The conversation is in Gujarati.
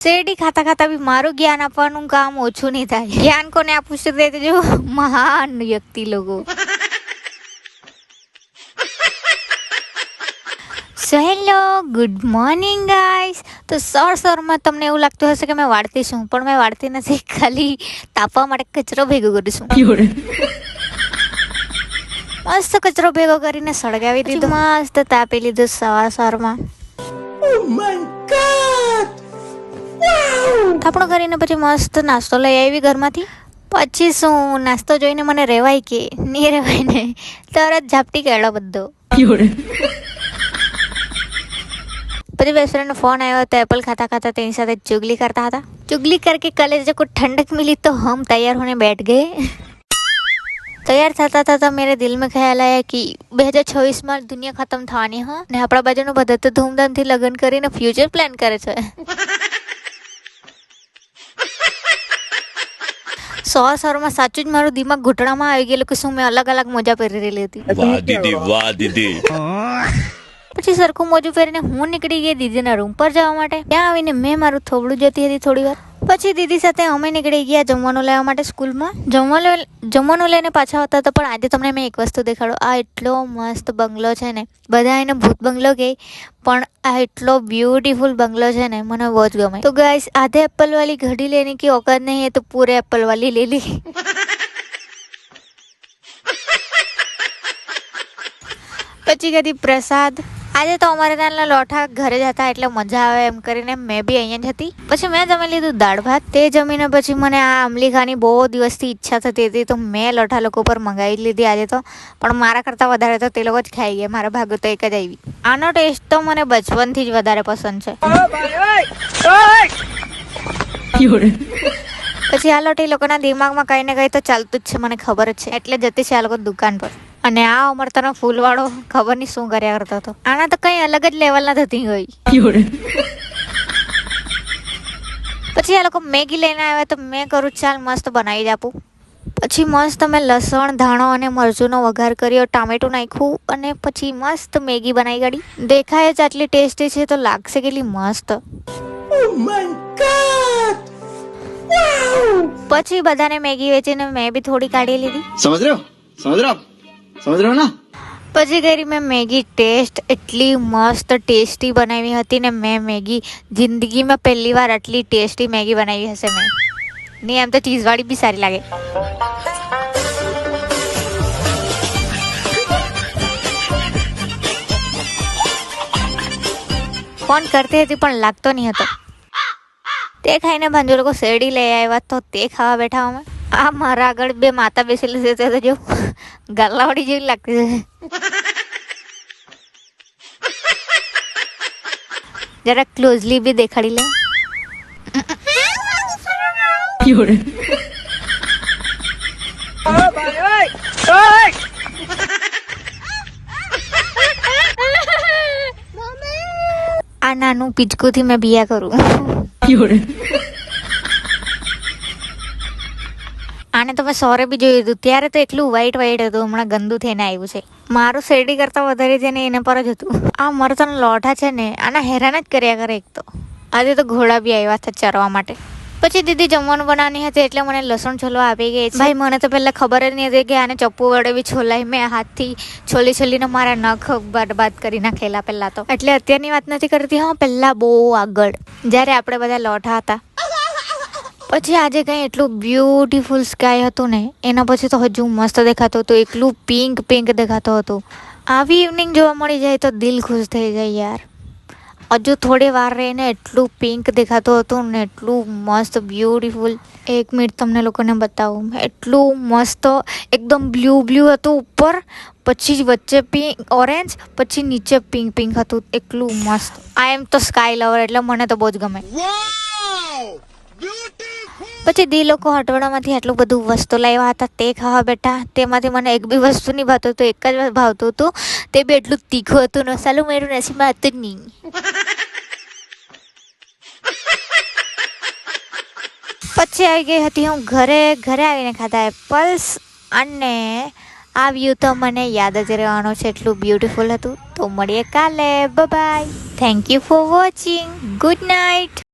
શેરડી ખાતા ખાતા બી મારું જ્ઞાન આપવાનું કામ ઓછું નહીં થાય. જ્ઞાન કોને આપું છે તે જો મહાન વ્યક્તિ લોકો. So hello, good morning guys. તો સરમાં તમને એવું લાગતું હશે કે મેં વાળતી છું, પણ મેં વાળતી નથી, ખાલી તાપવા માટે કચરો ભેગો કરું છું. મસ્ત કચરો ભેગો કરીને સળગાવી દીધો, મસ્ત તાપી લીધું સવારમાં. થાપણું કરીને પછી મસ્ત નાસ્તો લઈ આવી ઘરમાંથી. પછી શું નાસ્તો જોઈને મને રહેવાય કે નહીં રહેવાય ને, તરત ઝાપટી ગયેલો બધો. પછી બેસ્ટ ફ્રેન્ડનો ફોન આવ્યો તો એપલ खाता खाता तेरी साथ चुगली करता था. चुगली करके कॉलेज को ठंडक मिली तो हम तैयार होने बैठ गए. तैयार થતા થતા मेरे दिल में ख्याल आया कि 2026 માં દુનિયા ખતમ થવાની હા, ને આપણા બાજુનું બધા તો ધૂમધામથી લગ્ન કરીને ફ્યુચર પ્લાન કરે છે. સવારમાં સાચું જ મારું દિમાગ ઘૂંટણામાં આવી ગયેલું કે શું મેં અલગ અલગ મોજા પહેરી રહેલી હતી. વાહ દીદી, વાહ દીદી. પછી સરખું મોજું પહેરીને હું નીકળી ગઈ દીદીના રૂમ પર જવા માટે. ત્યાં આવીને મેં મારું થોબડું જોતી હતી થોડી વાર. પછી દીદી સાથે અમે નીકળી ગયા જમવાનું લેવા માટે સ્કૂલમાં. જમવાનું લઈને પાછા આવતા હતા. પણ આજે તમને મેં એક વસ્તુ દેખાડો. આ એટલો મસ્ત બંગલો છે ને, બધા એને ભૂત બંગલો કહે, પણ આ એટલો બ્યુટીફુલ બંગલો છે ને, મને બહુ જ ગમે. તો ગાઈસ, આધે एप्पल वाली घड़ी लेने की औकात नहीं है तो पूरे एप्पल वाली ले ली. પછી કદી પ્રસાદ. આજે તો અમારે ત્યાંના લોઠા ઘરે જ હતા એટલે મજા આવે એમ કરીને મેં બી અહીંયા જ હતી. પછી મેં જમી લીધું દાળ ભાત. તે જમીને પછી મને આ આંબલી ખાની બહુ દિવસથી ઈચ્છા થતી હતી, તો મેં લોઠા લોકો પર મંગાવી લીધી આજે તો. પણ મારા કરતાં વધારે તો તે લોકો જ ખાઈ ગયા, મારા ભાગો તો એક જ આવી. આનો ટેસ્ટ તો મને બચપનથી જ વધારે પસંદ છે. પછી આ લોટ એ લોકોના દિમાગમાં કંઈ ને કંઈ તો ચાલતું જ છે, મને ખબર જ છે, એટલે જતી છે આ લોકો દુકાન પર. અને આ અમરતાનો ફૂલવાળો ખબર નહીં શું કર્યા કરતો હતો. આના તો કંઈ અલગ જ લેવલના થતી ગઈ. પછી આ લોકો મેગી લઈને આવ્યા તો મેં કરું ચાલ મસ્ત બનાવી જ આપું. પછી મસ્ત મેં લસણ, ધાણો અને મરચુંનો વઘાર કર્યો, ટામેટું નાખ્યું અને પછી મસ્ત મેગી બનાવી કાઢી. દેખાય જ આટલી ટેસ્ટી છે તો લાગશે કેટલી મસ્ત. પછી બધાને મેગી વેચીને મેં બી થોડી કાઢી લીધી. સમજ રહ્યો ના. પછી કરી મેં મેગી ટેસ્ટ. એટલી મસ્ત ટેસ્ટી બનાવી હતી ને મેં મેગી જિંદગીમાં પહેલી વાર આટલી ટેસ્ટી મેગી બનાવી હશે મેં. નહીં એમ તો ચીઝવાળી બી સારી લાગે. ફોન કરતી હતી પણ લાગતો નહીં હતો. તે ખાઈને ભાંજો લોકો શેરડી લઈ આવ્યા તો તે ખાવા બેઠા અમે. આ મારા આગળ બે માતા બેસેલી છે તો જો ગાલાવાડી જેવી લાગતી છે. જરા ક્લોઝલી બી દેખાડી લે. આ નાનું પિચકુથી મેં બિયા કરું. આને તો મેં સોરે બી જોયું હતું, ત્યારે તો એટલું વ્હાઈટ હતું, હમણાં ગંદુ થઈને આવ્યું છે. મારું શેરડી કરતાં વધારે છે ને એના પર જ હતું. આ મરચાંના લોઠા છે ને, આના હેરાન જ કર્યા કરે એક તો. આજે તો ઘોડા બી આવ્યા હતા ચરવા માટે. પછી દીદી જમવાનું બનાવવાની હતી એટલે મને લસણ છોલવા આપી ગઈ. ભાઈ મને તો પહેલાં ખબર જ નહીં હતી કે આને ચપ્પુ વડે બી છોલાય. મેં હાથથી છોલીને મારા નખ બરબાદ કરી નાખેલા પહેલાં તો. એટલે અત્યારની વાત નથી કરતી, હા પહેલાં બહુ આગળ જ્યારે આપણે બધા લોઠા હતા. પછી આજે કંઈ એટલું બ્યુટીફુલ સ્કાય હતું ને, એના પછી તો હજુ મસ્ત દેખાતું હતું. એટલું પિંક દેખાતું હતું. આવી ઇવનિંગ જોવા મળી જાય તો દિલ ખુશ થઈ જાય યાર. હજુ થોડી વાર રહીને એટલું પિંક દેખાતું હતું ને, એટલું મસ્ત બ્યુટીફુલ. એક મિનિટ તમને લોકોને બતાવું. એટલું મસ્ત એકદમ બ્લુ હતું ઉપર, પછી વચ્ચે પિંક ઓરેન્જ, પછી નીચે પિંક હતું. એટલું મસ્ત. આઈ એમ તો સ્કાય લવર એટલે મને તો બહુ જ ગમે. પછી દી લોકો હટવાડામાંથી આટલું બધું વસ્તુ લાવ્યા હતા તે ખાવા બેઠા. તેમાંથી મને એક બી વસ્તુ નહીં ભાવતું હતું, એક જ ભાવતું હતું. તે બી એટલું તીખું હતું ને, સાલું મારું નસીબમાં હતું જ નહીં. પછી આવી ગઈ હતી હું ઘરે આવીને ખાધા એપલ્સ. અને આ વ્યૂ તો મને યાદ જ રહેવાનો છે, એટલું બ્યુટીફુલ હતું. તો મળીએ કાલે. Bye. Thank you for watching. Good night.